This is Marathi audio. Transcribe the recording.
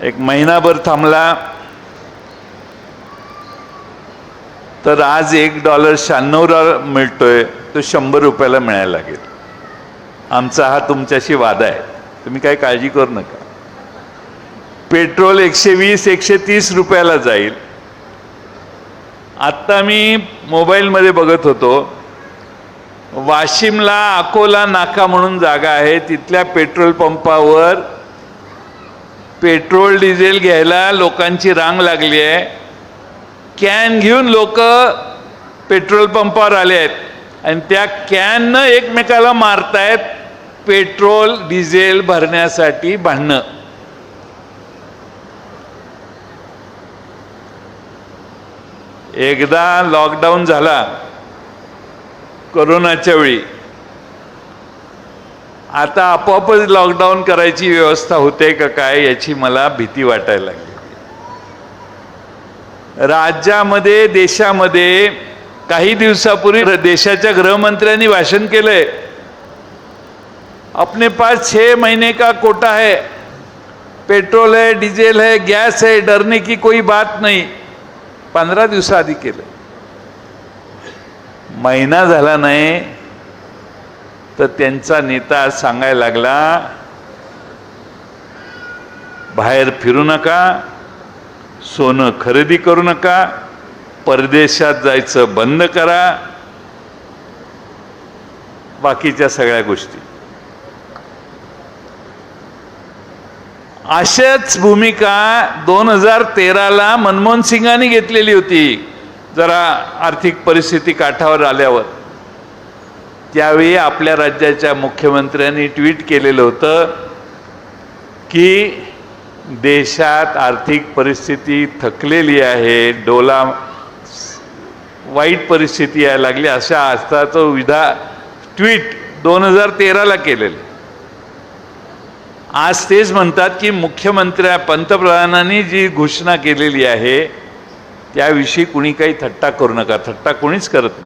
एक महिनाभर थांबला तर आज $1.96 मिळतोय, तो $100 मिळायला लागेल. आमचा हा तुमच्याशी वादा आहे, तुम्ही काही काळजी करू नका. पेट्रोल 120-130 रुपयाला जाईल. आत्ता मी मोबाईलमध्ये बघत होतो, वाशिमला अकोला नाका म्हणून जागा आहे, तिथल्या पेट्रोल पंपावर पेट्रोल डिझेल घ्यायला लोकांची रांग लागली आहे. कॅन घेऊन लोक पेट्रोल पंपावर आले आहेत आणि त्या कॅननं एकमेकाला मारतायत पेट्रोल डिझेल भरण्यासाठी भांडणं. एकदा लॉकडाऊन झाला कोरोनाच्या वेळी, आता आपोआपच लॉकडाऊन करायची व्यवस्था होते का काय याची मला भीती वाटायला लागली. राज्यामध्ये देशामध्ये काही दिवसापूर्वी देशाच्या गृहमंत्र्यांनी भाषण केलंय, अपने पास 6 महीने का कोटा है, पेट्रोल है, डीजल है, गैस है, डरने की कोई बात नहीं. 15 दिवसाआधी केलं. महिना झाला नाही तर त्यांचा नेता सांगायला लागला, बाहेर फिरू नका, सोनं खरेदी करू नका, परदेशात जायचं बंद करा, बाकीच्या सगळ्या गोष्टी. अशाच भूमिका 2013ला मनमोहन सिंगांनी घेतलेली होती. जरा आर्थिक परिस्थिती काठावर आल्यावर त्यावेळी आपल्या राज्याच्या मुख्यमंत्र्यांनी ट्विट केलेलं होतं की देशात आर्थिक परिस्थिती थकलेली आहे, वाईट परिस्थिती यायला लागली, अशा अर्थाचं ट्विट 2013ला केलेलं. आज तेच म्हणतात की पंतप्रधानांनी जी घोषणा केलेली आहे त्याविषयी कुणी काही थट्टा करू नका. थट्टा कोणीच करत नाही.